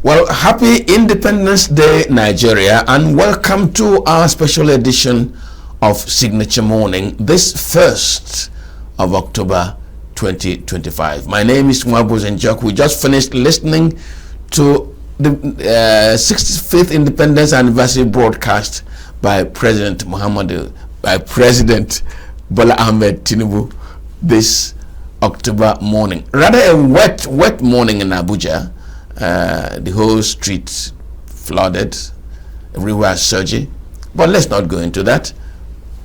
Well, happy Independence Day, Nigeria, and welcome to our special edition of Signature Morning, this 1st of October 2025. My name is Mwabuz Njok. We just finished listening to the 65th Independence Anniversary broadcast by President Bola Ahmed Tinubu this October morning. Rather a wet morning in Abuja. The whole street flooded, everywhere surging, but let's not go into that.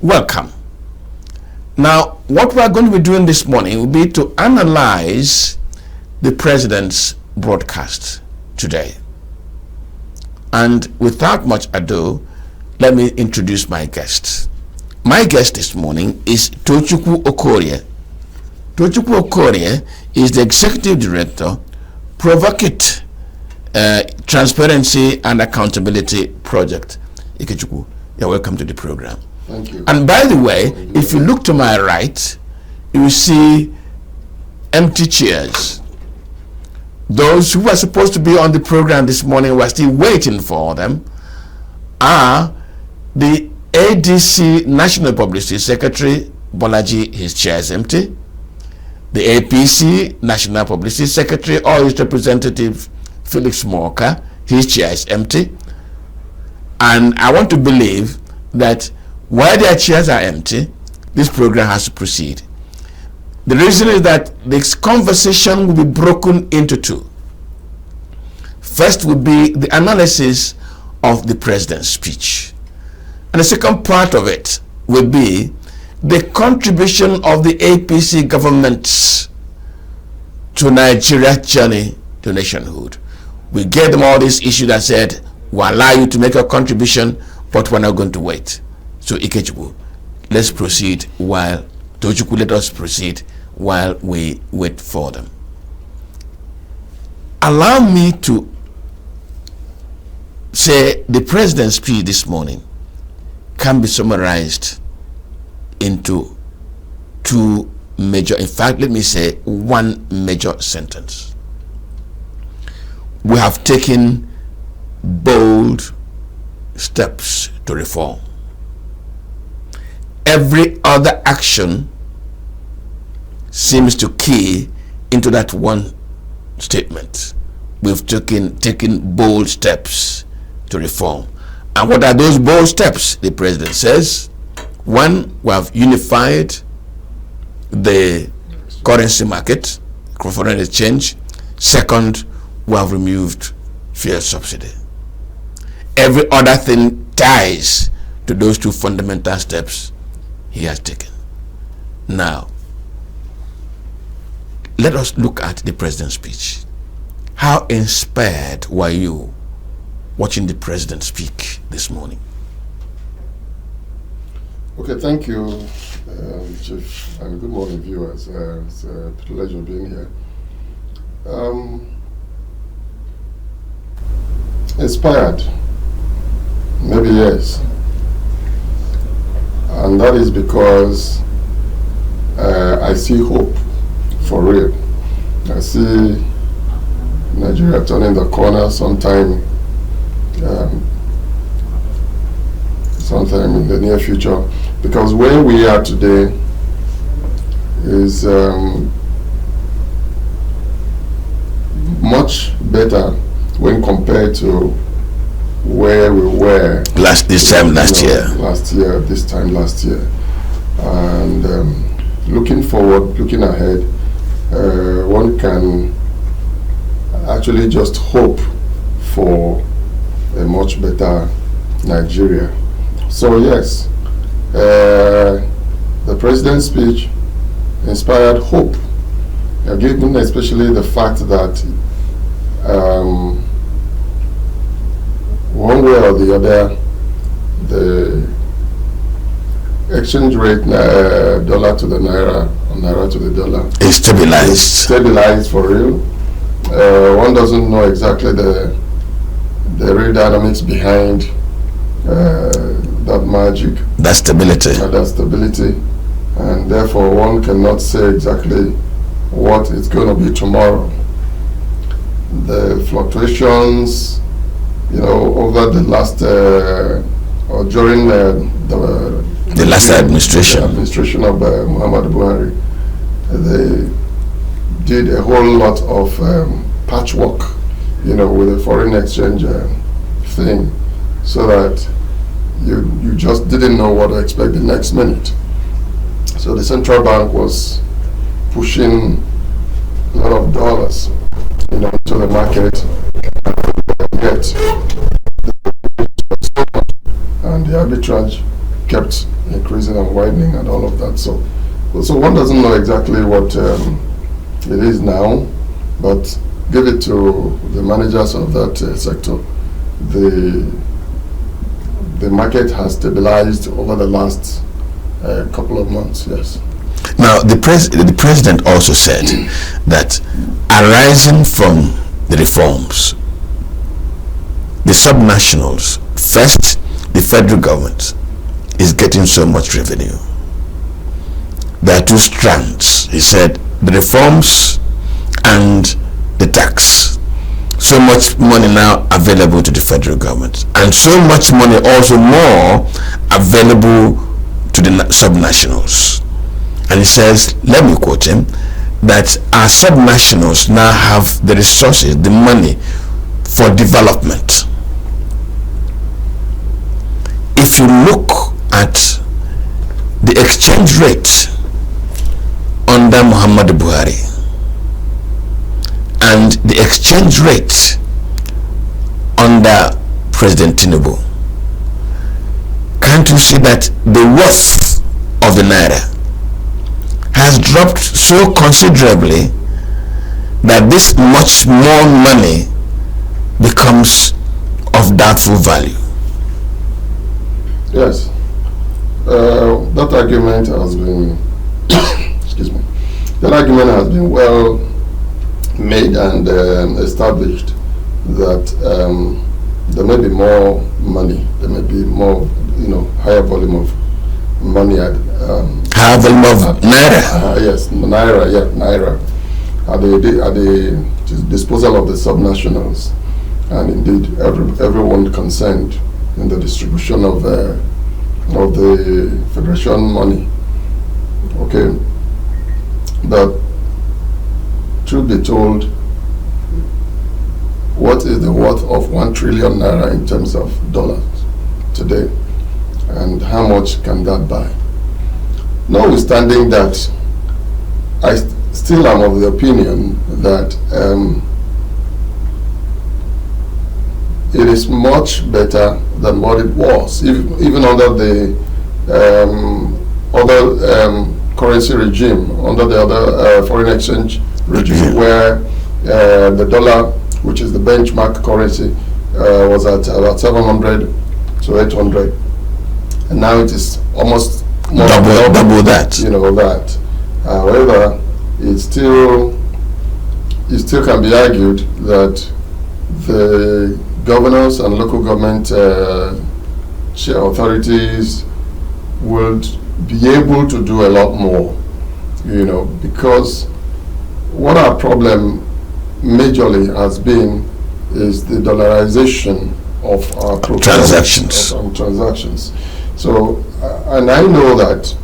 Welcome. Now, what we are going to be doing this morning will be to analyze the president's broadcast today. And without much ado, let me introduce my guest. My guest this morning is Tochukwu Okorie. Tochukwu Okorie is the executive director, Provocate Transparency and Accountability Project. Ikechukwu, you're welcome to the program. Thank you. And by the way, if you look to my right, you will see empty chairs. Those who were supposed to be on the program this morning, we're still waiting for them, are the ADC National Publicity Secretary, Bolaji, his chair is empty. The APC National Publicity Secretary or his representative, Felix Morka, his chair is empty. And I want to believe that while their chairs are empty, this program has to proceed. The reason is that this conversation will be broken into two. First will be the analysis of the president's speech. And the second part of it will be the contribution of the APC government to Nigeria's journey to nationhood. We gave them all these issues that said, we'll allow you to make a contribution, but we're not going to wait. So Ikechukwu, let's proceed while, Tochukwu, let us proceed while we wait for them. Allow me to say the president's speech this morning can be summarized into two major, in fact, let me say one major sentence. We have taken bold steps to reform. Every other action seems to key into that one statement. We've taken bold steps to reform. And what are those bold steps? The president says, one, we have unified the currency market, foreign exchange. Second, we have removed fuel subsidy. Every other thing ties to those two fundamental steps he has taken. Now, let us look at the president's speech. How inspired were you watching the president speak this morning? Okay, thank you, Chief, and good morning, viewers. It's a pleasure being here. Inspired, maybe yes, and that is because I see hope for real. I see Nigeria turning the corner sometime in the near future, because where we are today is much better when compared to where we were this time last year. And looking forward, looking ahead, one can actually just hope for a much better Nigeria. So yes, the president's speech inspired hope, given especially the fact that one way or the other, the exchange rate dollar to the naira, or naira to the dollar is stabilized. Stabilized for real. One doesn't know exactly the real dynamics behind that magic, that stability, and therefore one cannot say exactly what it's going to be tomorrow. the fluctuations, over the last or during the last administration. The administration of Muhammad Buhari, they did a whole lot of patchwork, with the foreign exchange thing, so that you just didn't know what to expect the next minute. So the central bank was pushing a lot of dollars, to the market, and the arbitrage kept increasing and widening and all of that. So one doesn't know exactly what it is now, but give it to the managers of that sector. The market has stabilized over the last couple of months. Yes. Now, the president also said that arising from the reforms, the subnationals, first, the federal government is getting so much revenue. There are two strands. He said the reforms and the tax. So much money now available to the federal government, and so much money also more available to the subnationals. And he says, let me quote him, that our subnationals now have the resources, the money for development. If you look at the exchange rate under Muhammad Buhari and the exchange rate under President Tinubu, can't you see that the worth of the naira has dropped so considerably that this much more money becomes of doubtful value? Yes. That argument has been excuse me. That argument has been well made and established that there may be more money, there may be more, higher volume of money at higher volume of naira. Yes, naira at the disposal of the subnationals, and indeed everyone concerned in the distribution of the federation money. Okay, but truth be told, what is the worth of 1 trillion naira in terms of dollars today, and how much can that buy? Notwithstanding that, I still am of the opinion that it is much better than what it was, even under the other currency regime, under the other foreign exchange regime, where the dollar, which is the benchmark currency, was at about 700 to 800, and now it is almost more double that. That. However, it still can be argued that the governors and local government authorities would be able to do a lot more, because what our problem majorly has been is the dollarization of our transactions. So, and I know that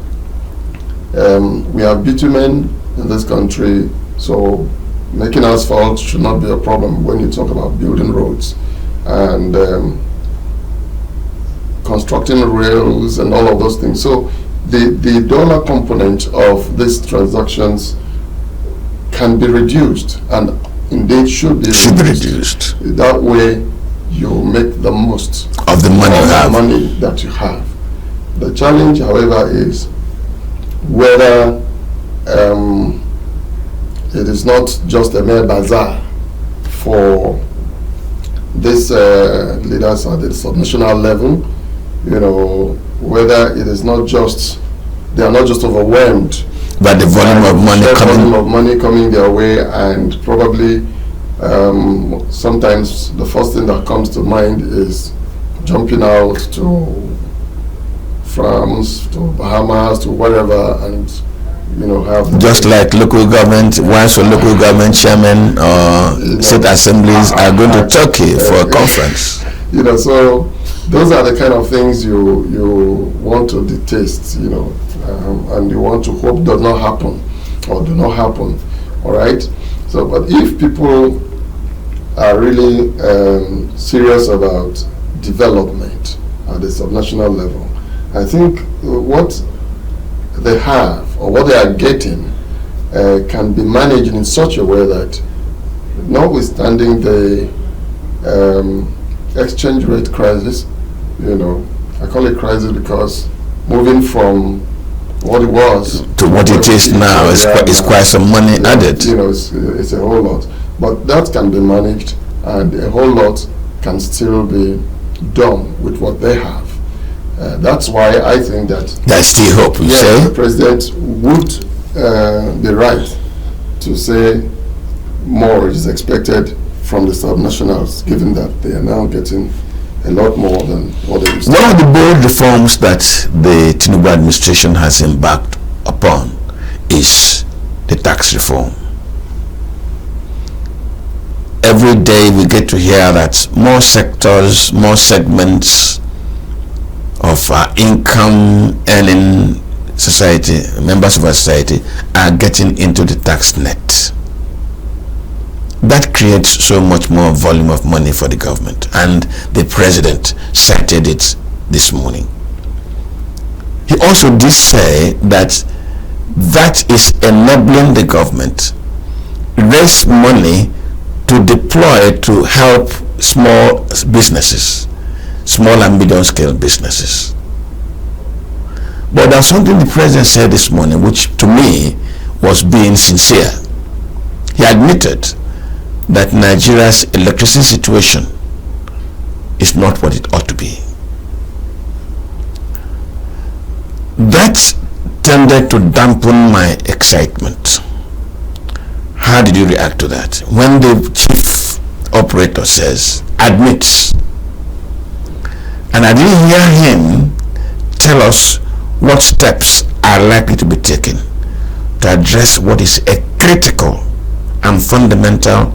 we have bitumen in this country, so making asphalt should not be a problem when you talk about building roads and constructing rails and all of those things. So the dollar component of these transactions can be reduced, and indeed should be reduced. That way you make the most of the money that you have. The challenge, however, is whether it is not just a mere bazaar for these leaders at the subnational level, whether it is not just, they are not just overwhelmed by the volume of money coming their way, and probably sometimes the first thing that comes to mind is jumping out to France, to Bahamas, to wherever, and have just like local government, once a local government chairman or state assemblies are going to Turkey for a conference. So those are the kind of things you want to detest, and you want to hope does not happen or do not happen. All right. So, but if people are really serious about development at the subnational level, I think what they have or what they are getting can be managed in such a way that, notwithstanding the exchange rate crisis, I call it crisis because moving from what it was to what it is now is quite some money added. It's a whole lot, but that can be managed, and a whole lot can still be done with what they have. That's why I think that there's still hope. You say the president would be right to say more is expected from the subnationals, given that they are now getting a lot more than what they used to. One of the bold reforms that the Tinubu administration has embarked upon is the tax reform. Every day we get to hear that more sectors, more segments of our income earning society, members of our society, are getting into the tax net. That creates so much more volume of money for the government, and the president cited it this morning. He also did say that that is enabling the government raise money to deploy to help small businesses, small and medium scale businesses. But there's something the president said this morning which to me was being sincere. He admitted that Nigeria's electricity situation is not what it ought to be. That tended to dampen my excitement. How did you react to that? When the chief operator admits, and I didn't hear him tell us what steps are likely to be taken to address what is a critical and fundamental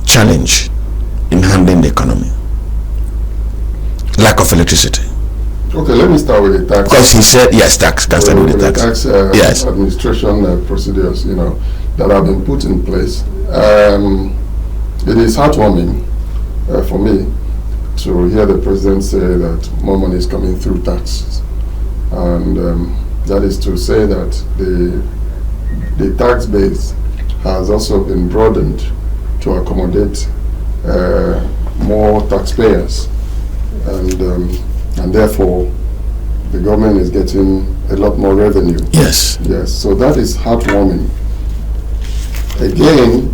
challenge in handling the economy: lack of electricity. Okay, let me start with the tax. Because he said, yes, tax. Can start with the tax. Yes. Administration procedures, that have been put in place. It is heartwarming for me to hear the president say that more money is coming through taxes, and that is to say that the tax base has also been broadened to accommodate more taxpayers, and therefore the government is getting a lot more revenue. Yes. Yes. So that is heartwarming. Again,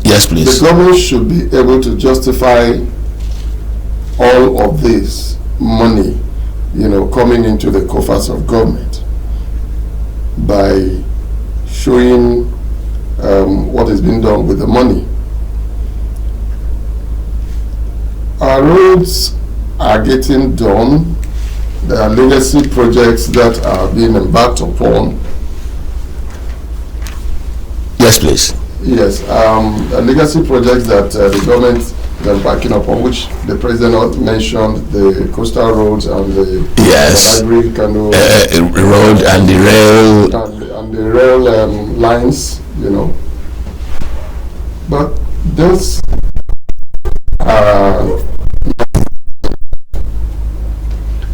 yes, please. The government should be able to justify all of this money, coming into the coffers of government by showing what is being done with the money. Our roads are getting done. There are legacy projects that are being embarked upon. Yes, please. Yes, legacy projects that the government is embarking upon, which the president mentioned, the coastal roads and the library road and the rail and the rail lines, But those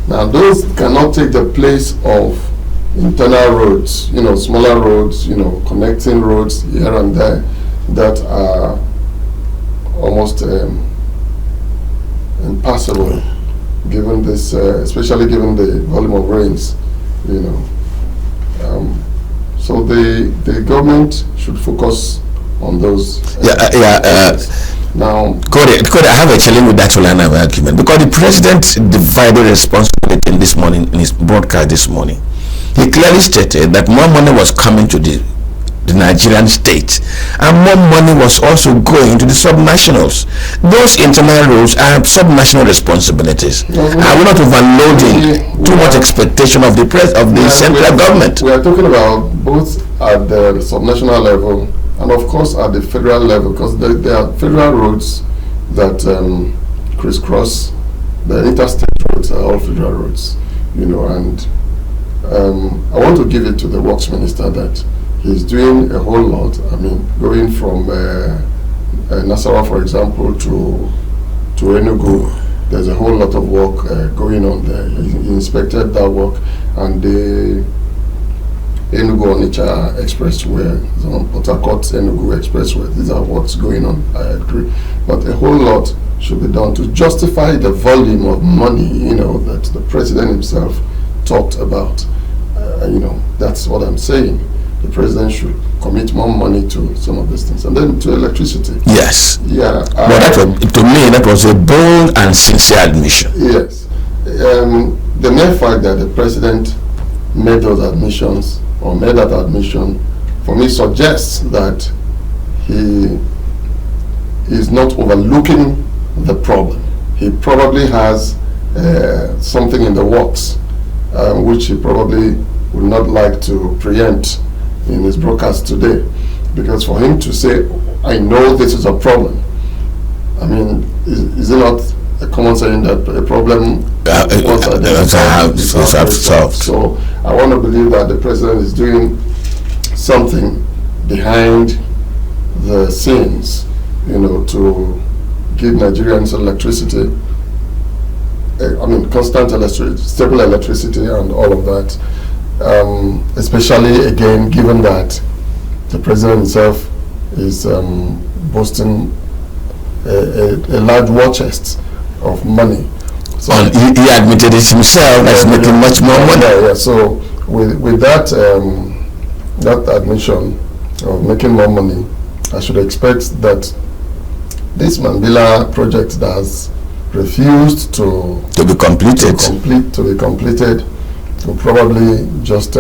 now those cannot take the place of internal roads, smaller roads, connecting roads here and there that are almost impassable, given this, especially given the volume of rains, So the government should focus on those. Now, Cody, I have a challenge with that line of argument, because the president divided responsibility in his broadcast this morning. He clearly stated that more money was coming to the the Nigerian state, and more money was also going to the subnationals. Those internal rules are subnational responsibilities. Are we not overloading too much expectation of the central government? We are talking about both at the subnational level and of course at the federal level, because there are federal roads that crisscross. The interstate roads are all federal roads, and I want to give it to the works minister that he's doing a whole lot. I mean, going from Nasarawa, for example, to Enugu, there's a whole lot of work going on there. He inspected that work, and the Enugu-Onitsha Expressway, the Port Harcourt Enugu Expressway, these are what's going on, I agree. But a whole lot should be done to justify the volume of money, that the president himself talked about. That's what I'm saying. The president should commit more money to some of these things. And then to electricity. Yes. Yeah. But to me, that was a bold and sincere admission. Yes. The mere fact that the president made those admissions, or made that admission, for me suggests that he is not overlooking the problem. He probably has something in the works, which he probably would not like to preempt in his broadcast today. Because for him to say, I know this is a problem, I mean, is it not a common saying that a problem solved? So I want to believe that the president is doing something behind the scenes, to give Nigerians electricity, constant electricity, stable electricity and all of that. Especially, again, given that the president himself is boasting a large war chest of money. So he admitted it himself as making much more money. Yeah. So with that that admission of making more money, I should expect that this Mambila project that has refused to be completed, will probably just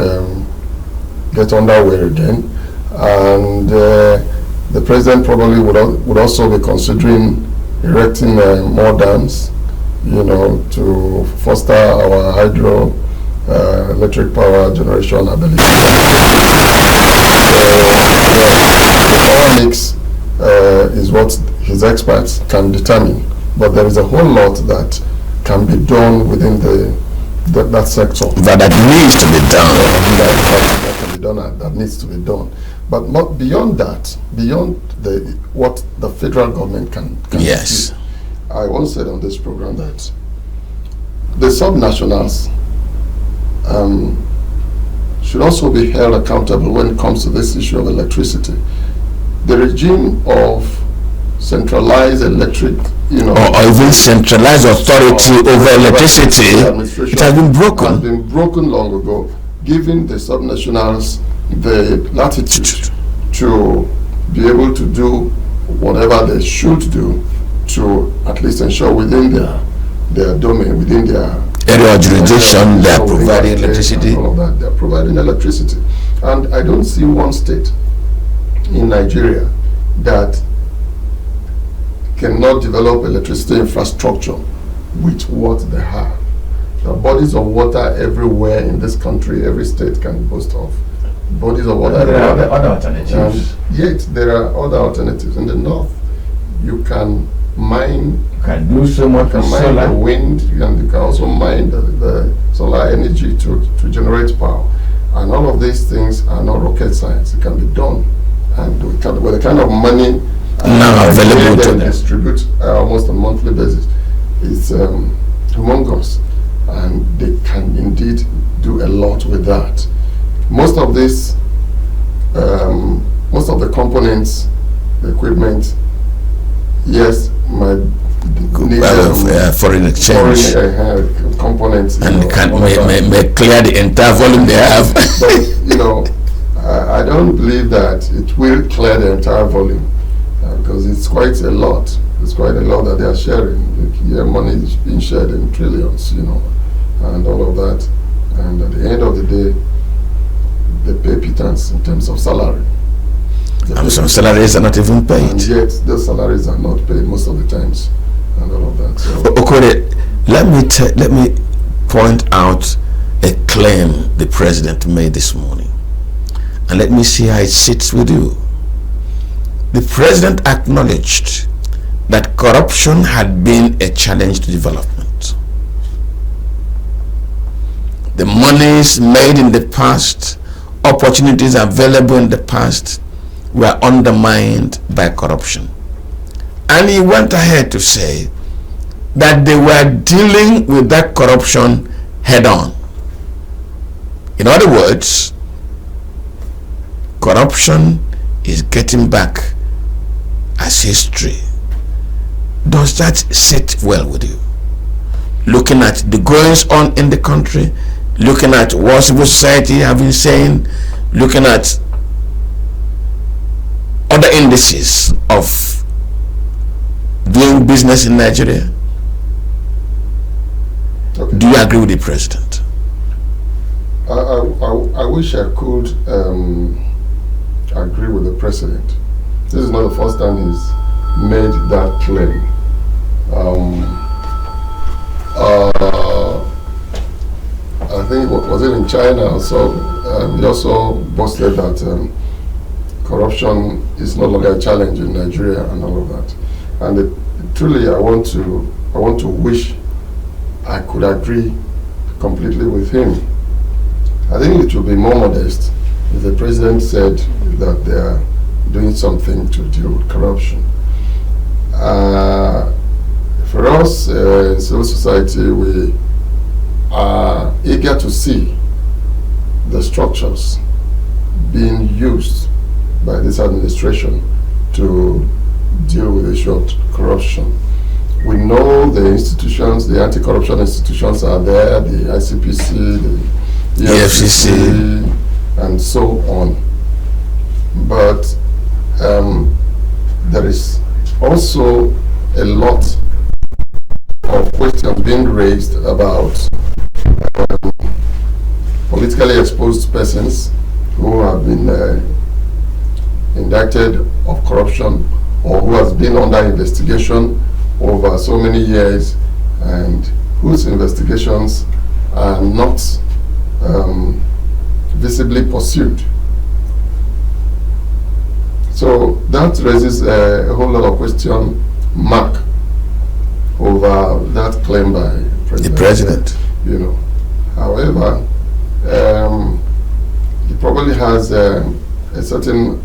get underway again, and the president probably would also be considering erecting more dams, to foster our hydro electric power generation ability. The power mix is what his experts can determine, but there is a whole lot that can be done within that sector. That needs to be done. That can be done. That needs to be done. But not beyond that, beyond what the federal government can yes. do. I once said on this program that the subnationals should also be held accountable when it comes to this issue of electricity. The regime of centralized electric, or even centralized authority over electricity, it has been broken. It has been broken long ago, giving the subnationals the latitude to be able to do whatever they should do to at least ensure within their domain, within their area of jurisdiction, they are providing electricity. All of that, they are providing electricity. And I don't see one state in Nigeria that cannot develop electricity infrastructure with what they have. There are bodies of water everywhere in this country. Every state can boast of bodies of water. There are other alternatives. Yet there are other alternatives. In the north, you can mine. You can do so much. You can mine solar. The wind. You can also mine the solar energy to generate power. And all of these things are not rocket science. It can be done. And with the kind of money now available to distribute almost on a monthly basis, it's humongous, and they can indeed do a lot with that. Most of this, most of the components, the equipment, yes, might need foreign exchange, foreign components, and may clear the entire volume they have. But I don't believe that it will clear the entire volume, because it's quite a lot. It's quite a lot that they are sharing. Money is being shared in trillions, and all of that. And at the end of the day, they pay pittance in terms of salary. And some salaries are not even paid. And yet, those salaries are not paid most of the times, and all of that. So, Okore, let me point out a claim the president made this morning, and let me see how it sits with you. The president acknowledged that corruption had been a challenge to development. The monies made in the past, opportunities available in the past, were undermined by corruption. And he went ahead to say that they were dealing with that corruption head on. In other words, corruption is getting back as history. Does that sit well with you? Looking at the goings on in the country, looking at what civil society have been saying, looking at other indices of doing business in Nigeria. okay. Do you agree with the president? I wish I could agree with the president. This is not the first time he's made that claim. I think, was it in China also? He also boasted that corruption is no longer a challenge in Nigeria and all of that. And truly, I want to wish I could agree completely with him. I think it would be more modest if the president said that they are doing something to deal with corruption. For us in civil society, we are eager to see the structures being used by this administration to deal with the issue of corruption. We know the institutions, the anti-corruption institutions are there, the ICPC, the EFCC, and so on. But there is also a lot of questions being raised about politically exposed persons who have been indicted of corruption or who has been under investigation over so many years and whose investigations are not visibly pursued. So that raises a whole lot of question mark over that claim by the president. You know, however, he probably has a certain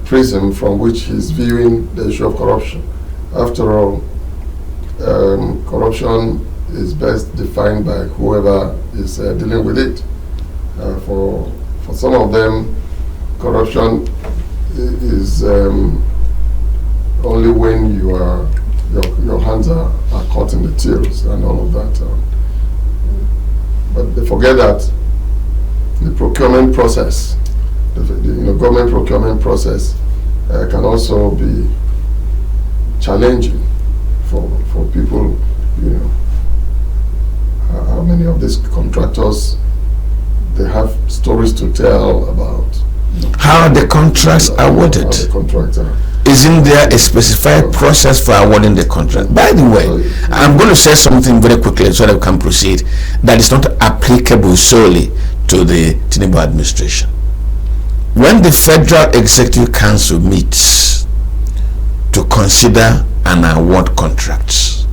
prism from which he's viewing the issue of corruption. After all, corruption is best defined by whoever is dealing with it. For some of them, corruption is only when your hands are caught in the tills and all of that. But they forget that the procurement process, the government procurement process, can also be challenging for people. You know, how many of these contractors, they have stories to tell about how the contracts are awarded. Isn't there a specified process for awarding the contract? By the way, I'm going to say something very quickly so that we can proceed that is not applicable solely to the Tinubu administration. When the Federal Executive Council meets to consider and award contracts,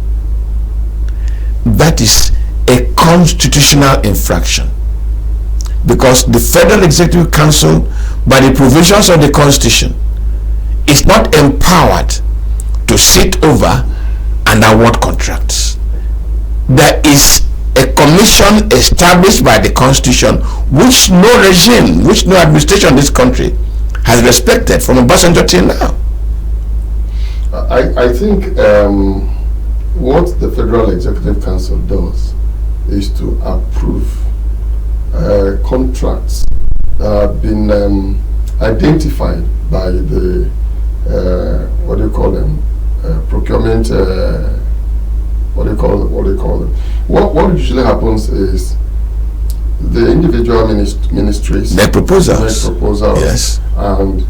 that is a constitutional infraction, because the Federal Executive Council, by the provisions of the Constitution, is not empowered to sit over and award contracts. There is a commission established by the Constitution which no regime, which no administration in this country has respected from Obasanjo till now. I think what the Federal Executive Council does is to approve contracts that have been identified by the what do you call them? Procurement. What do you call them? What usually happens is the individual ministries make proposals. Yes. And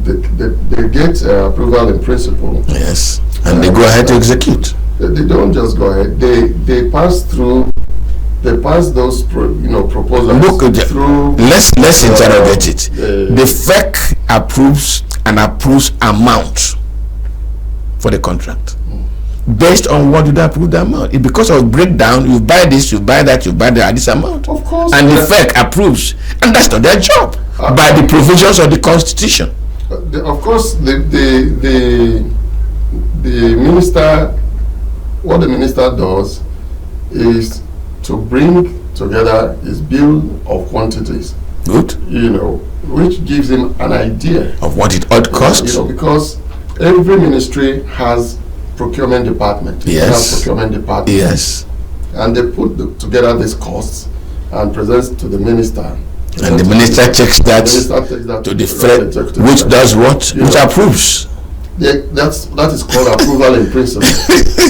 they get approval in principle. Yes. And they go ahead to execute. They don't just go ahead. They pass through. They pass those proposals. Look, through. Let's interrogate it. The FEC approves amount for the contract. Based on what did I approve the amount? It's because of breakdown. You buy this, you buy that, you buy that at this amount. Of course. And the FEC approves, and that's not their job by the provisions of the Constitution. Of course, the minister, what the minister does is to bring together his bill of quantities. Good. Which gives him an idea of what it ought cost. Because every ministry has procurement department. Yes. Procurement department. Yes. And they put together these costs and presents to the minister. And the minister takes that to the Fed, which does what? Which approves. Yeah, that is called approval in principle.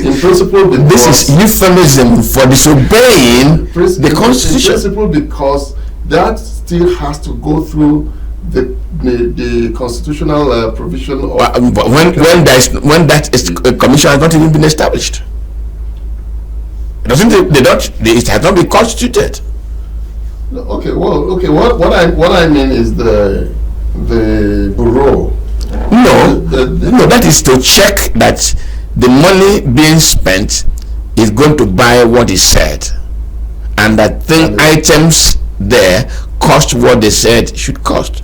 In principle, this is euphemism for disobeying the Constitution. In principle, because that still has to go through the constitutional provision of when that is a commission has not even been established. It has not been constituted. Okay. What I mean is the bureau. No, that is to check that the money being spent is going to buy what is said, and that items there cost what they said should cost.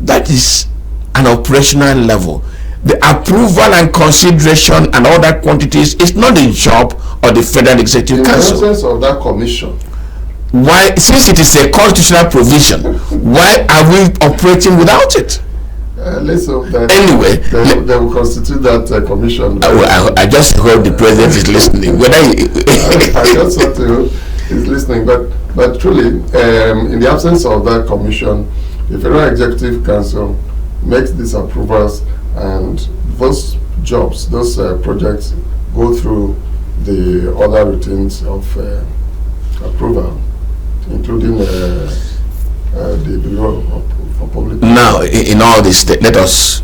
That is an operational level. The approval and consideration and all that quantities is not the job of the Federal Executive Council. In the absence of that commission. Why, since it is a constitutional provision, why are we operating without it? Let's hope that anyway, they will constitute that commission. I just hope the president is listening. Whether I just hope he's listening, but truly, in the absence of that commission, the Federal Executive Council makes these approvals, and those jobs, those projects, go through the other routines of approval, including the Bureau for Public. Now, in all this, let us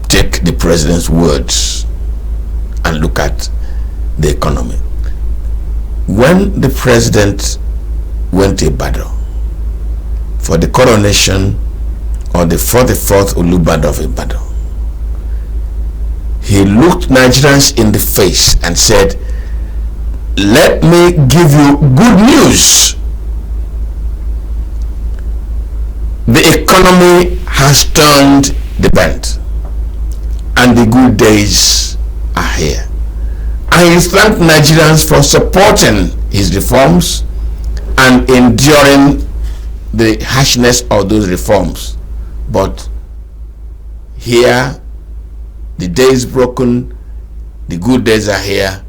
take the president's words and look at the economy. When the president went to Ibadan for the coronation on the 44th Olubadan of Ibadan, he looked Nigerians in the face and said, "Let me give you good news. The economy has turned the bend, and the good days are here." And he thanked Nigerians for supporting his reforms and enduring the harshness of those reforms. But here, the day is broken, the good days are here,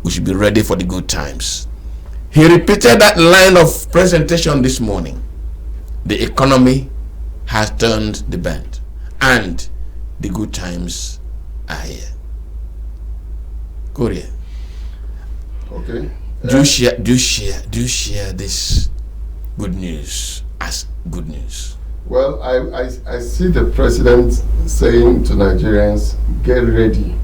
we should be ready for the good times. He repeated that line of presentation this morning. The economy has turned the bend, and the good times are here. Korea. Okay. Do share this good news as good news. Well, I see the president saying to Nigerians, get ready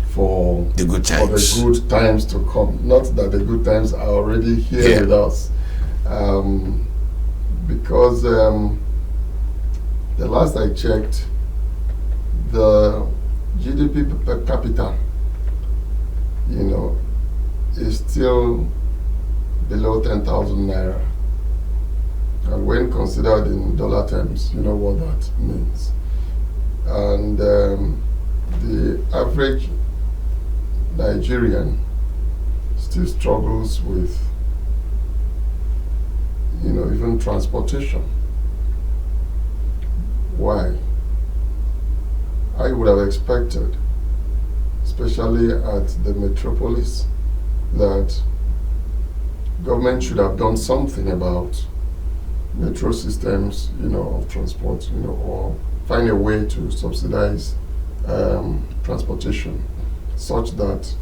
for the good times. For the good times to come. Not that the good times are already here with us. Because the last I checked, the GDP per capita, is still below 10,000 naira. And when considered in dollar terms, you know what that means. And the average Nigerian still struggles with, even transportation. Why? I would have expected, especially at the metropolis, that government should have done something about metro systems, of transport, or find a way to subsidize transportation such that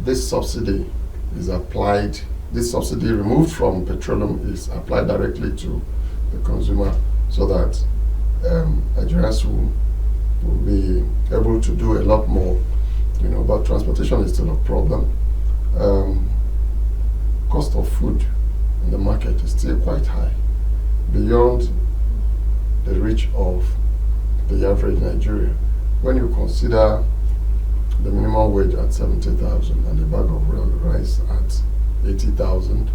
this subsidy is applied this subsidy removed from petroleum is applied directly to the consumer, so that Nigerians will be able to do a lot more. But transportation is still a problem. Cost of food in the market is still quite high, beyond the reach of the average Nigerian. When you consider the minimum wage at 70,000 and the bag of rice at 80,000,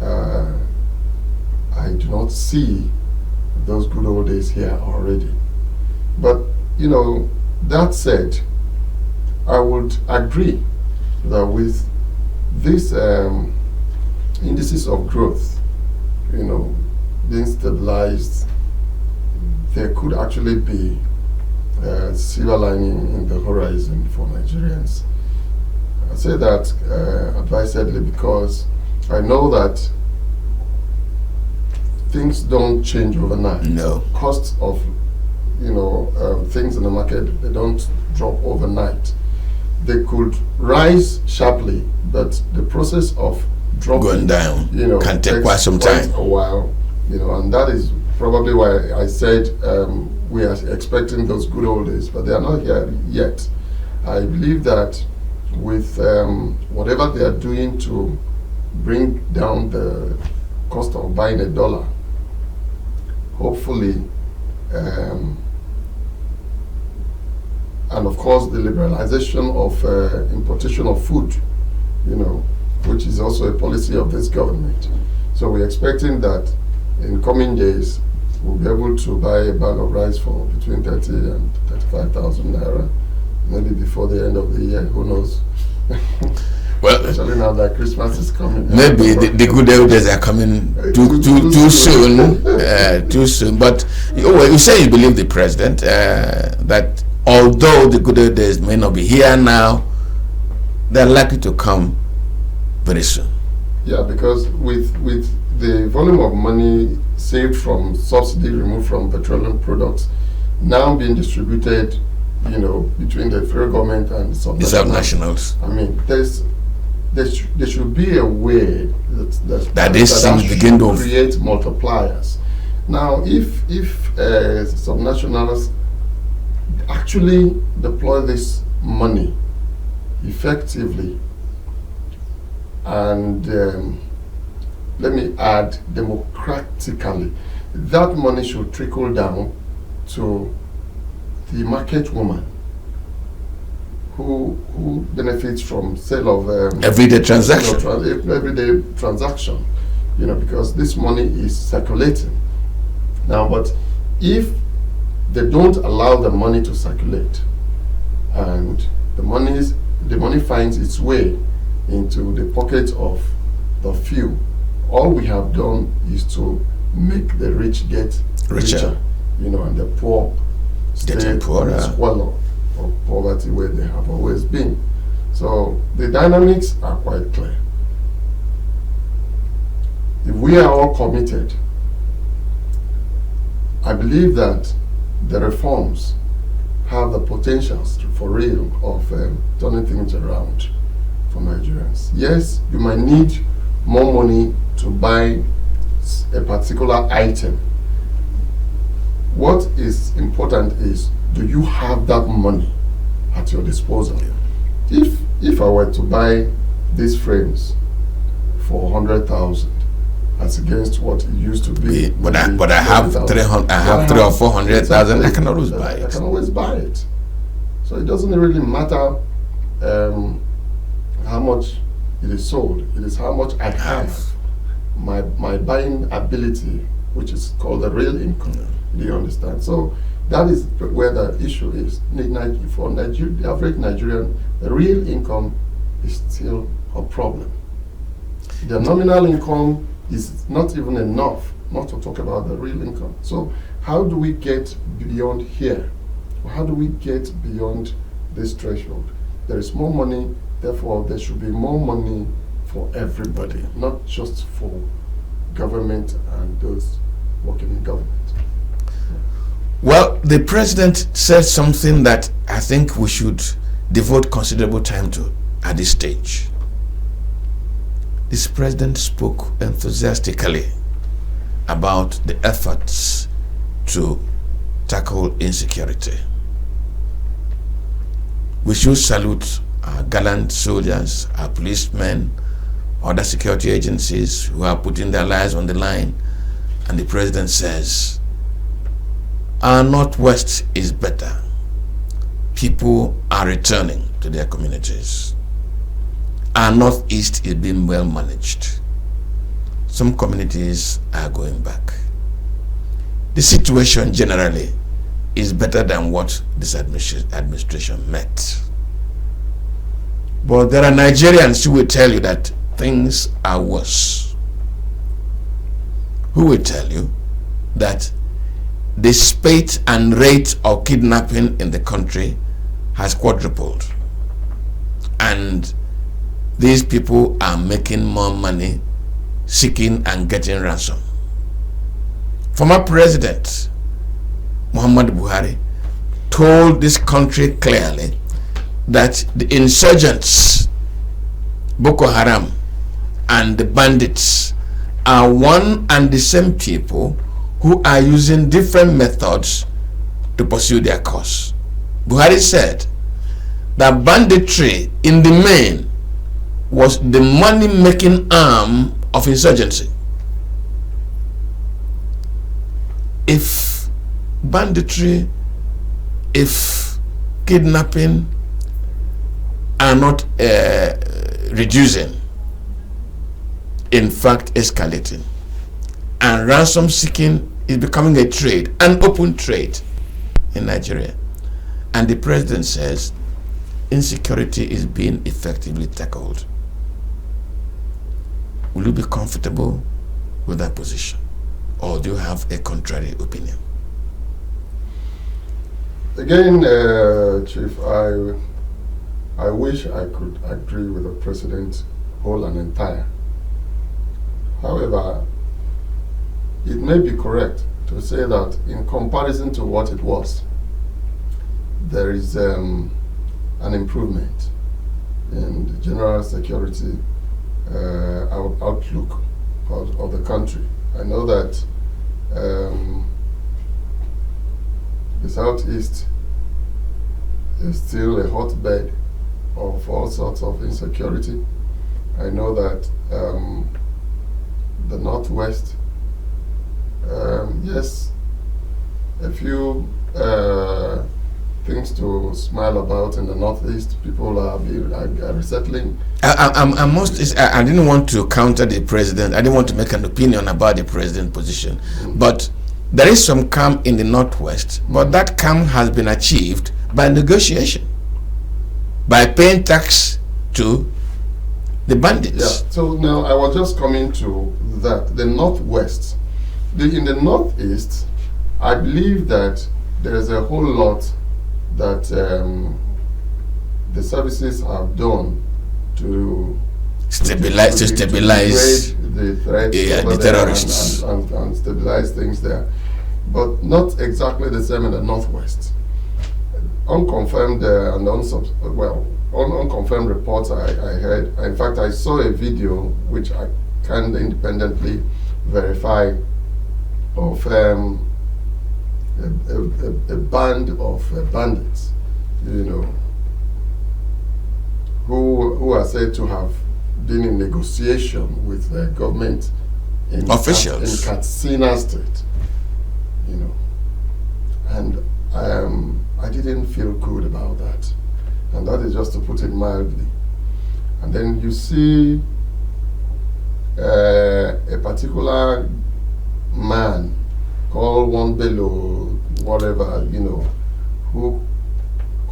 I do not see those good old days here already. But that said, I would agree that with these indices of growth, being stabilized, there could actually be a silver lining in the horizon for Nigerians. I say that advisedly because I know that things don't change overnight. No. Costs of things in the market, they don't drop overnight. They could rise sharply, but the process of dropping going down can take quite some time. A while, and that is probably why I said we are expecting those good old days, but they are not here yet. I believe that with whatever they are doing to bring down the cost of buying a dollar, hopefully, and of course the liberalization of importation of food, which is also a policy of this government. So we're expecting that in coming days we'll be able to buy a bag of rice for between 30 and 35,000 naira, maybe before the end of the year, who knows. Well, especially now that Christmas is coming. Maybe the good old days are coming too soon. Too soon. But you say you believe the president that although the good old days may not be here now, they're likely to come very soon. Yeah, because with the volume of money saved from subsidy removed from petroleum products now being distributed, between the federal government and the subnationals. I mean, there should be a way that these things begin to create multipliers. Now, if subnationals actually deploy this money effectively and let me add democratically, that money should trickle down to the market woman who benefits from sale of everyday transaction. Everyday transaction, because this money is circulating now. But if they don't allow the money to circulate, and the money finds its way into the pockets of the few, all we have done is to make the rich get richer, and the poor stay poorer, in the squalor of poverty where they have always been. So the dynamics are quite clear. If we are all committed, I believe that the reforms have the potentials for real of turning things around for Nigerians. Yes, you might need more money to buy a particular item. What is important is, do you have that money at your disposal? If I were to buy these frames for 100,000, as against what it used to be, but I have 300, I have 300 or 400,000. I can always buy it. I can always buy it. So it doesn't really matter how much it is sold. It is how much I have. My buying ability, which is called the real income. Do you understand? So that is where the issue is. For the average Nigerian, the real income is still a problem. The nominal income is not even enough, not to talk about the real income. So how do we get beyond here? How do we get beyond this threshold? There is more money, therefore there should be more money for everybody, not just for government and those working in government. Well, the president said something that I think we should devote considerable time to at this stage. this president spoke enthusiastically about the efforts to tackle insecurity. We should salute our gallant soldiers, our policemen, other security agencies who are putting their lives on the line. And the president says, our Northwest is better. People are returning to their communities. Our Northeast is being well managed. Some communities are going back. The situation generally is better than what this administration met. But there are Nigerians who will tell you that things are worse. Who will tell you that the spate and rate of kidnapping in the country has quadrupled, and these people are making more money seeking and getting ransom. Former President Muhammadu Buhari told this country clearly that the insurgents, Boko Haram, and the bandits are one and the same people who are using different methods to pursue their cause. Buhari said that banditry in the main was the money-making arm of insurgency. If banditry, if kidnapping are not reducing, in fact escalating, and ransom seeking is becoming a trade, an open trade in Nigeria, and the president says insecurity is being effectively tackled, will you be comfortable with that position, or do you have a contrary opinion? Again, Chief, I wish I could agree with the president whole and entire. However, it may be correct to say that in comparison to what it was, there is an improvement in the general security outlook of the country. I know that the Southeast is still a hotbed of all sorts of insecurity. I know that the Northwest, yes, a few things to smile about in the Northeast. People are resettling. I didn't want to counter the president. I didn't want to make an opinion about the president position. But there is some calm in the Northwest. But that calm has been achieved by negotiation, by paying tax to the bandits. Yeah. So now I was just coming to that. The Northwest. In the Northeast, I believe that there is a whole lot that the services have done to stabilize the threats, the terrorists, and stabilize things there, but not exactly the same in the Northwest. Unconfirmed and unconfirmed reports I heard. In fact, I saw a video which I can independently verify of a band of bandits, you know, who are said to have been in negotiation with the government in officials in Katsina State, you know, and I didn't feel good about that, and that is just to put it mildly. And then you see a particular man called one Bello, whatever, you know, who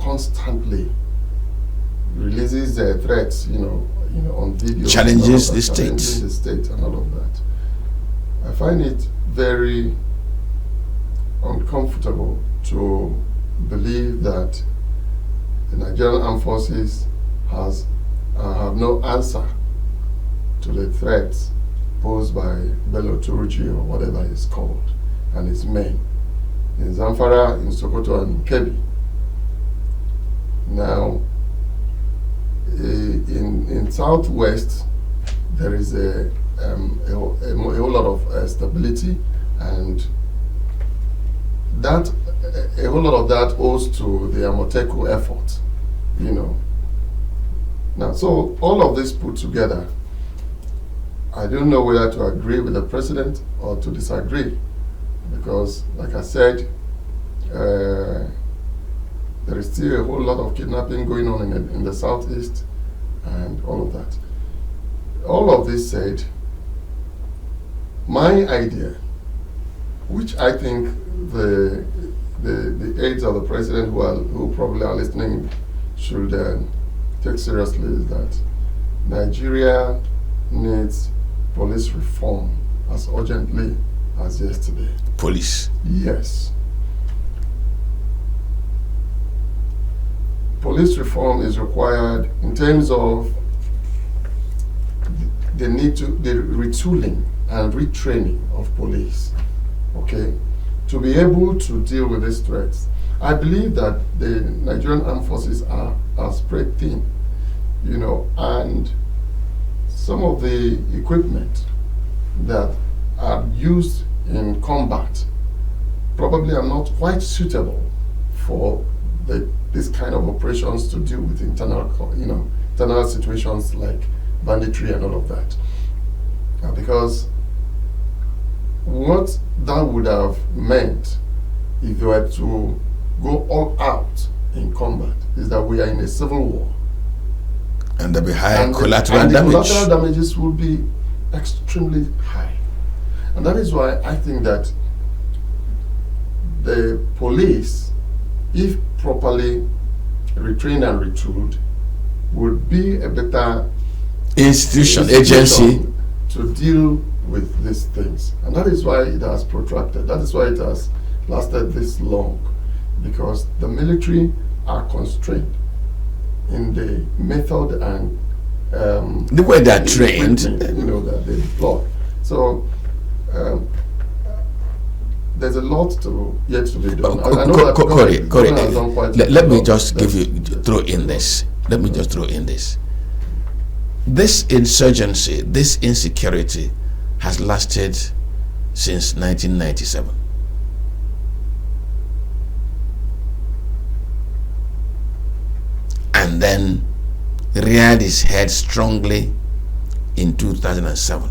constantly releases threats, you know, on video, challenges the state and all of that. I find it very uncomfortable to believe that the Nigerian Armed Forces have no answer to the threats posed by Bello Turji or whatever it's called and his men in Zamfara, in Sokoto, and Kebbi. Now, in Southwest, there is a whole lot of stability, and that a whole lot of that owes to the Amoteco effort, you know. Now, so all of this put together, I don't know whether to agree with the president or to disagree, because, like I said, there is still a whole lot of kidnapping going on in the southeast and all of that. All of this said, my idea, which I think the aides of the president who probably are listening should take seriously, is that Nigeria needs police reform as urgently as yesterday. Police? Yes. Police reform is required in terms of the retooling and retraining of police, okay, to be able to deal with these threats. I believe that the Nigerian armed forces are spread thin, you know, and some of the equipment that are used in combat probably are not quite suitable for this kind of operations to deal with internal situations like banditry and all of that. Because what that would have meant if you were to go all out in combat is that we are in a civil war. And there'll be high collateral damage. damage. The collateral damages will be extremely high. And that is why I think that the police, if properly retrained and retooled, would be a better institution, agency to deal with these things. And that is why it has protracted. That is why it has lasted this long, because the military are constrained in the method and the way they're trained, that they deploy. So there's a lot yet to be done. Corey, let me just throw in this. Let me just throw in this. This insurgency, this insecurity has lasted since 1997. And then reared its head strongly in 2007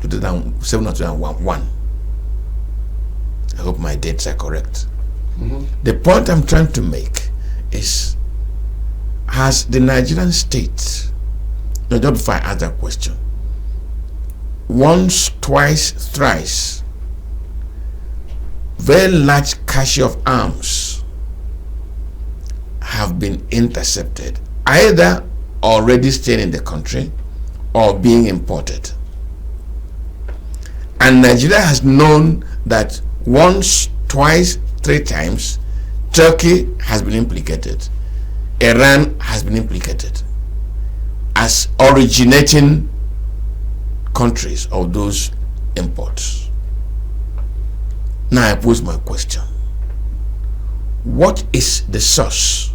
or 2001. I hope my dates are correct. Mm-hmm. The point I'm trying to make is, has the Nigerian state, just before I ask that question, once, twice, thrice, very large cache of arms have been intercepted, either already staying in the country or being imported. And Nigeria has known that once, twice, three times, Turkey has been implicated, Iran has been implicated as originating countries of those imports. Now I pose my question. What is the source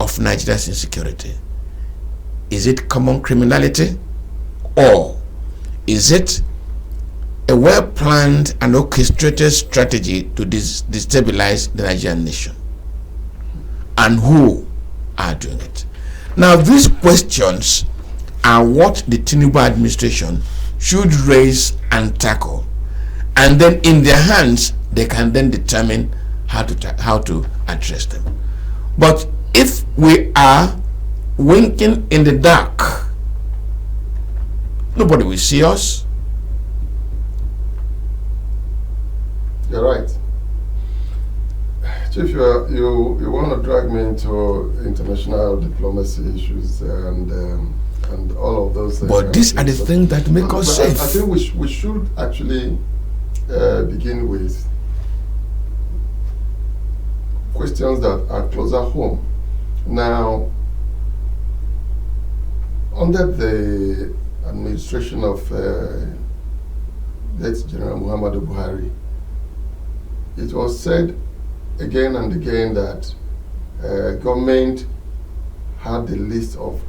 of Nigeria's insecurity? Is it common criminality, or is it a well-planned and orchestrated strategy to destabilize the Nigerian nation? And who are doing it? Now, these questions are what the Tinubu administration should raise and tackle, and then in their hands they can then determine how to address them. But if we are winking in the dark, nobody will see us. You're right. Chief, you want to drag me into international diplomacy issues and all of those things. But these are the things that make us safe. I think we should actually begin with questions that are closer home. Now, under the administration of late General Muhammadu Buhari, it was said again and again that government had the list of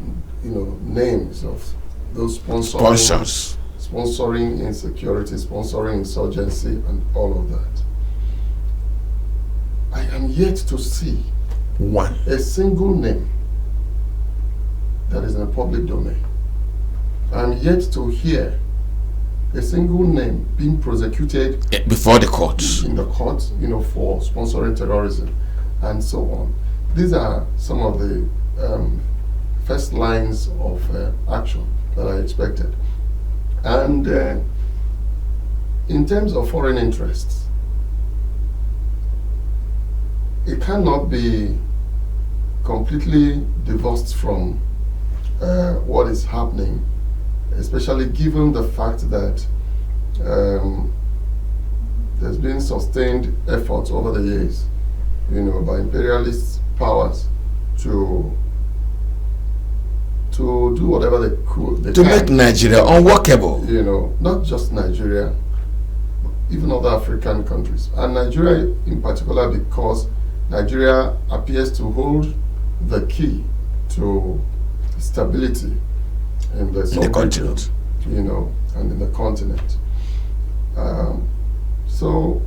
names of those sponsors, sponsoring insecurity, sponsoring insurgency, and all of that. I am yet to see a single name that is in the public domain. I am yet to hear a single name being prosecuted before the courts. In the courts, for sponsoring terrorism and so on. These are some of the first lines of action that I expected. And in terms of foreign interests, it cannot be completely divorced from what is happening, especially given the fact that there's been sustained efforts over the years, by imperialist powers to do whatever they could. To make Nigeria unworkable. Not just Nigeria, even other African countries. And Nigeria in particular, because Nigeria appears to hold the key to stability in the continent. And in the continent. So,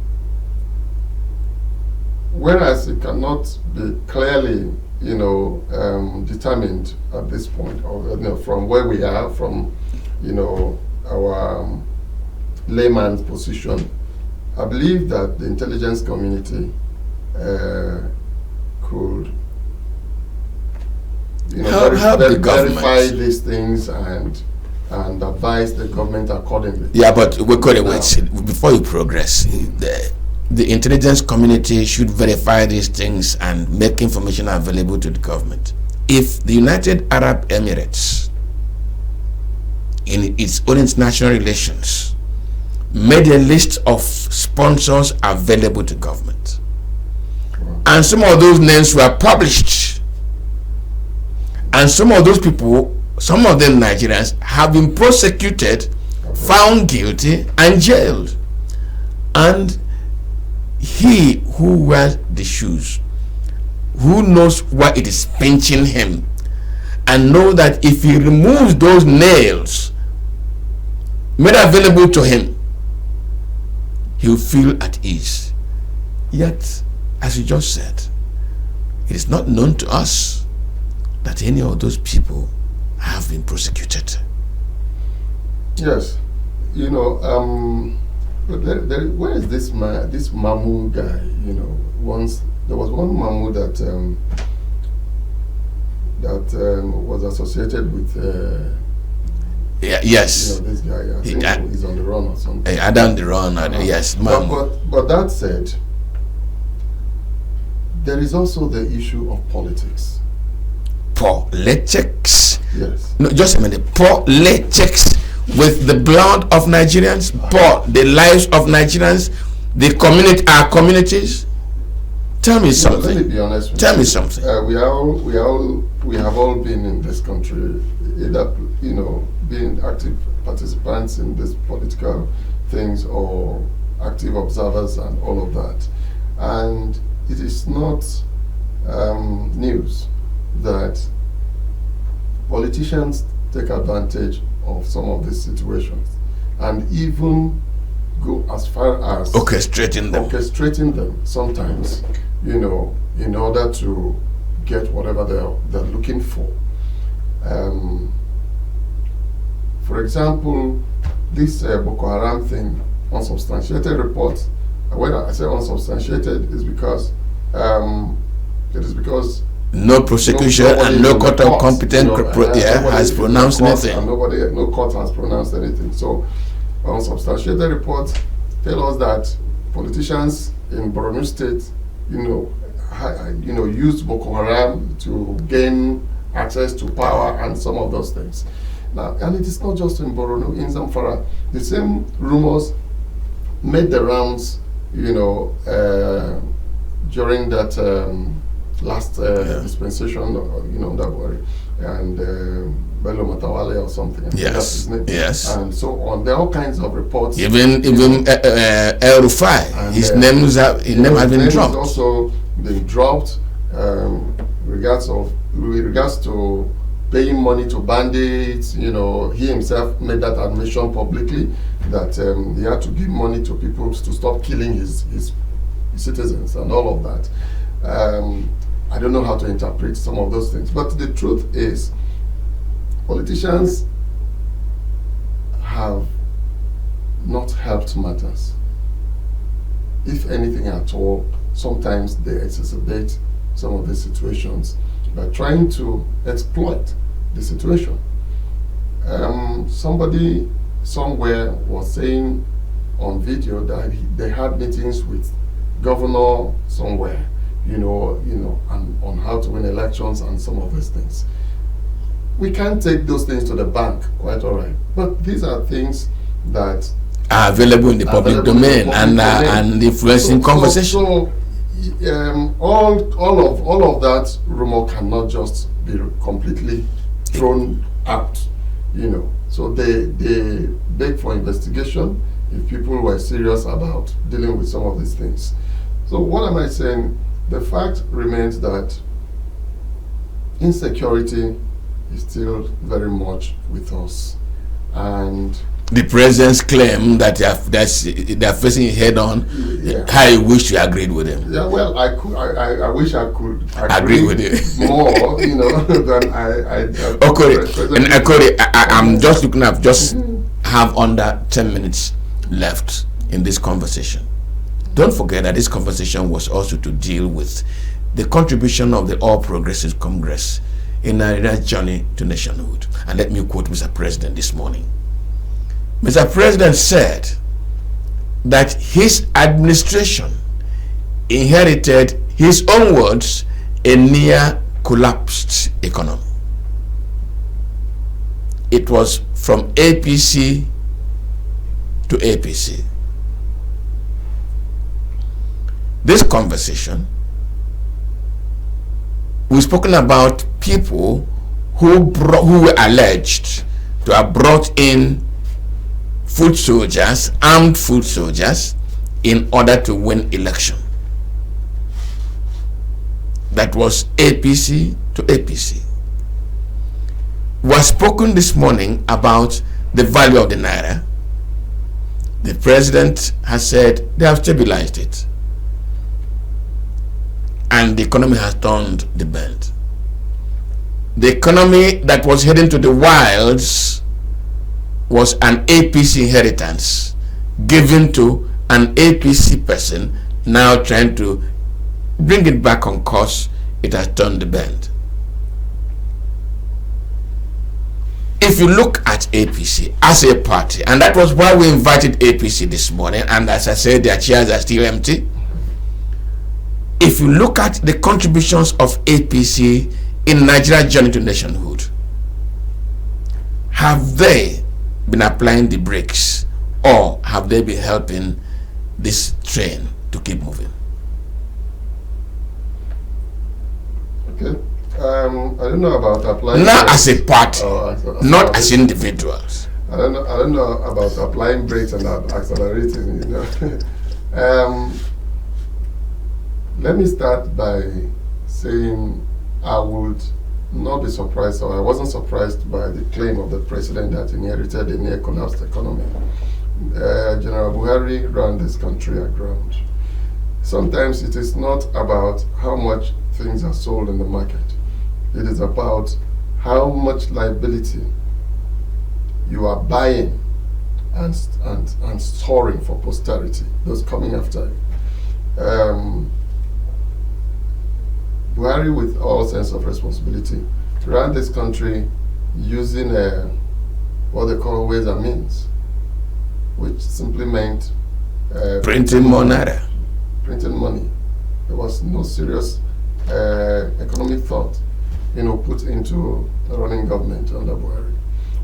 whereas it cannot be clearly, determined at this point, or from where we are, from, our layman's position, I believe that the intelligence community could, verify these things and advise the government accordingly. Yeah, but we could wait before you progress. The intelligence community should verify these things and make information available to the government. If the United Arab Emirates, in its own international relations, made a list of sponsors available to government, and some of those names were published, and some of those people, some of them Nigerians, have been prosecuted, found guilty, and jailed. And he who wears the shoes, who knows why it is pinching him, and know that if he removes those nails made available to him, he will feel at ease. Yet, as you just said, it is not known to us that any of those people have been prosecuted. Yes, but where is this man, this Mamu guy? Once there was one Mamu that was associated with. Yes. This guy. I think he's on the run or something. Adam the run. Yes, Mamu. But that said, there is also the issue of politics. Politics. Yes. No, just a minute. Politics with the blood of Nigerians, the lives of Nigerians, our communities. Tell me something. Let me be honest with you. Tell me something. We have all been in this country, either being active participants in these political things or active observers and all of that. And it is not news that politicians take advantage of some of these situations and even go as far as orchestrating them sometimes, in order to get whatever they're looking for. For example, this Boko Haram thing, unsubstantiated reports. When I say unsubstantiated, is because no prosecution and no court of competent has pronounced anything. And no court has pronounced anything. So, unsubstantiated reports tell us that politicians in Borno State, used Boko Haram to gain access to power and some of those things. Now, and it is not just in Borno, in Zamfara. The same rumors made the rounds, during that last dispensation, that worry, and Bello Matawale or something. Yes, yes. And so on. There are all kinds of reports. Even El Rufai, his name has been dropped. Also been dropped with regards to paying money to bandits. You know, he himself made that admission publicly that he had to give money to people to stop killing his citizens and all of that. I don't know how to interpret some of those things, but the truth is, politicians have not helped matters. If anything at all, sometimes they exacerbate some of these situations by trying to exploit the situation. Somebody somewhere was saying on video that they had meetings with governor somewhere, and on how to win elections and some of these things. We can't take those things to the bank, quite all right. But these are things that are available in the public domain and influencing conversation. All of that rumor cannot just be completely thrown out, So they beg for investigation if people were serious about dealing with some of these things. So what am I saying? The fact remains that insecurity is still very much with us, and the president's claim that they are facing it head on. Yeah. I wish you agreed with him. Yeah, well, I wish I could agree with you more, than I Akori, I'm just looking at have under 10 minutes left in this conversation. Don't forget that this conversation was also to deal with the contribution of the All Progressives Congress in Nigeria's journey to nationhood. And let me quote Mr. President this morning. Mr. President said that his administration inherited, his own words, a near collapsed economy. It was from APC to APC. This conversation, we've spoken about people who were alleged to have brought in foot soldiers, armed foot soldiers, in order to win election. That was APC to APC. Was spoken this morning about the value of the naira. The president has said they have stabilized it, and the economy has turned the bend. The economy that was heading to the wilds was an APC inheritance given to an APC person, now trying to bring it back on course. It has turned the bend. If you look at APC as a party, and that was why we invited APC this morning, and as I said, their chairs are still empty. If you look at the contributions of APC in Nigeria's journey to nationhood, have they been applying the brakes, or have they been helping this train to keep moving? Okay. I don't know about applying. Not as a party, not as individuals. I don't know about applying brakes and accelerating. Let me start by saying I would not be surprised, or I wasn't surprised by the claim of the president that inherited a near collapsed economy. General Buhari ran this country aground. Sometimes it is not about how much things are sold in the market. It is about how much liability you are buying and storing for posterity, those coming after you. Buhari, with all sense of responsibility, ran this country using what they call ways and means, which simply meant printing more naira. Printing money. There was no serious economic thought, put into the running government under Buhari.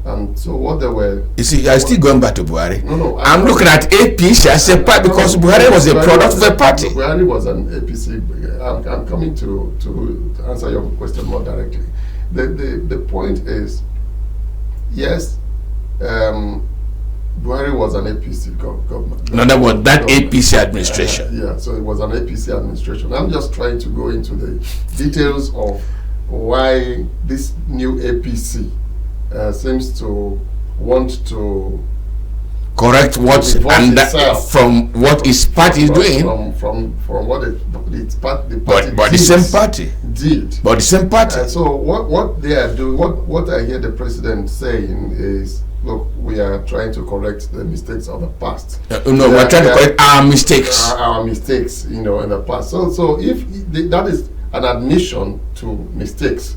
And so what they were... You see, I'm still going back to Buhari. No, I'm looking at APC as a party, because Buhari was a product of a party. Buhari was an APC. I'm coming to answer your question more directly. The point is, yes, Buhari was an APC government. No, that was that APC administration. Yeah, so it was an APC administration. I'm just trying to go into the details of why this new APC seems to want to correct what and from what his party is doing. From what the party but the same party did. But the same party. So what they are doing, what I hear the president saying is, look, we are trying to correct the mistakes of the past. We're trying to correct our mistakes. Our mistakes, in the past. So if that is an admission to mistakes,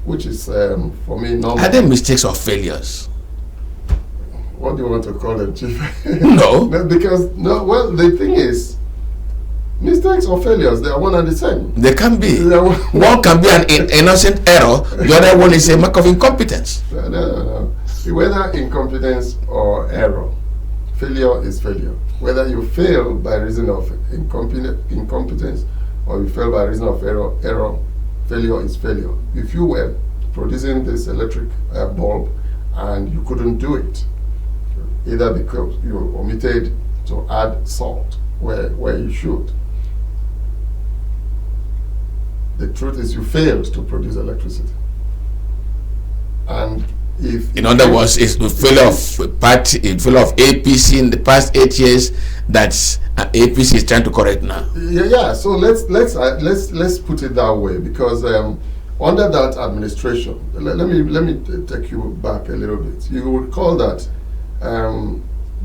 which is for me normal. Are they mistakes or failures? What do you want to call them, Chief? No. Well, the thing is, mistakes or failures, they are one and the same. They can be. One can be an innocent error, the other one is a mark of incompetence. No. Whether incompetence or error, failure is failure. Whether you fail by reason of incompetence or you fail by reason of error, failure is failure. If you were producing this electric bulb and you couldn't do it, either because you omitted to add salt where you should. The truth is you failed to produce electricity. And if in other words, it's a failure of party, a failure of APC in the past 8 years that APC is trying to correct now. Yeah. So let's put it that way, because under that administration, let me take you back a little bit. You will recall that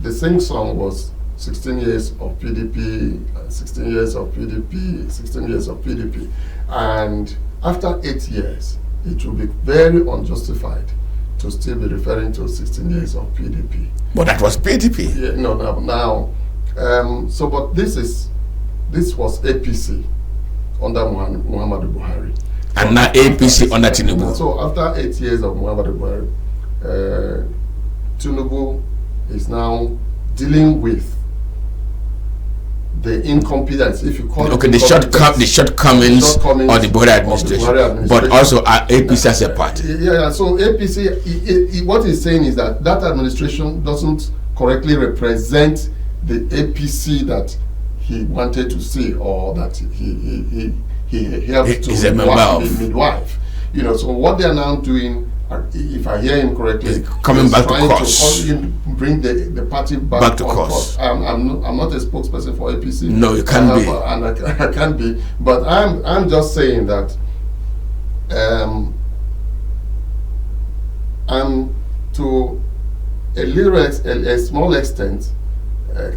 the sing song was 16 years of PDP, 16 years of PDP, 16 years of PDP, and after 8 years, it will be very unjustified to still be referring to 16 years of PDP. But that was PDP. Yeah, now. But this was APC under Muhammadu Buhari. And now APC under Tinubu. So after 8 years of Muhammadu Buhari, Tinubu is now dealing with the incompetence, if you call it. Okay, the shortcomings of the Buhari administration, but also APC as a party. Yeah. So APC, what he's saying is that administration doesn't correctly represent the APC that he wanted to see, or that he helped to midwife. So what they are now doing, if I hear him correctly, coming back to course, bring the party back to course. I'm not a spokesperson for APC. No, you can't be, and I can't be. But I'm just saying that I'm to a small extent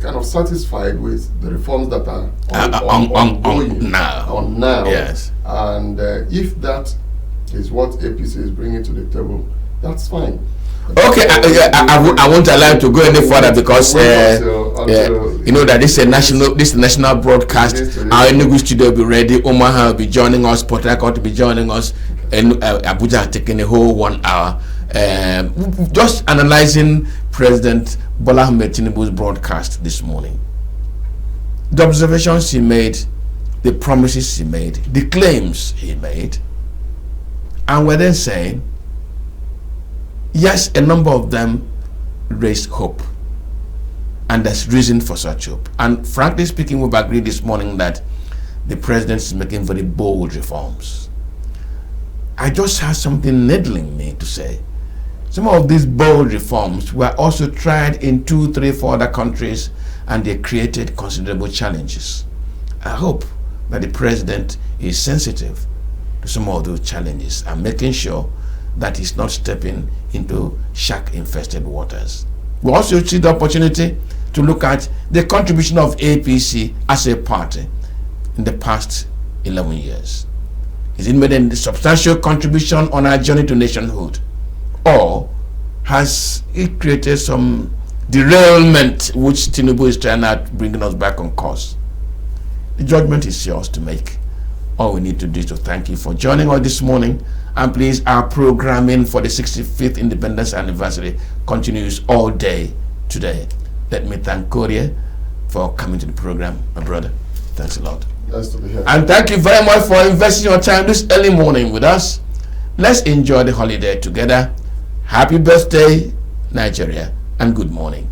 kind of satisfied with the reforms that are ongoing now. Yes. And if that is what APC is bringing to the table, that's fine. Okay, I won't allow you to go any further, because you know that this is a national broadcast. Our Enugu studio will be ready. Omaha will be joining us. Port Harcourt will be joining us. And Abuja taking a whole 1 hour. Just analyzing President Bola Ahmed Tinubu's broadcast this morning. The observations he made, the promises he made, the claims he made. And we're then saying, yes, a number of them raised hope. And there's reason for such hope. And frankly speaking, we've agreed this morning that the president is making very bold reforms. I just have something needling me to say. Some of these bold reforms were also tried in 2, 3, 4 other countries, and they created considerable challenges. I hope that the president is sensitive to some of those challenges and making sure that he's not stepping into shark-infested waters. We also see the opportunity to look at the contribution of APC as a party in the past 11 years. Has it made a substantial contribution on our journey to nationhood? Or has it created some derailment which Tinubu is trying to bring us back on course? The judgment is yours to make. All we need to do is to thank you for joining us this morning. And please, our programming for the 65th Independence Anniversary continues all day today. Let me thank Korea for coming to the program, my brother. Thanks a lot. Nice to be here. And thank you very much for investing your time this early morning with us. Let's enjoy the holiday together. Happy birthday, Nigeria, and good morning.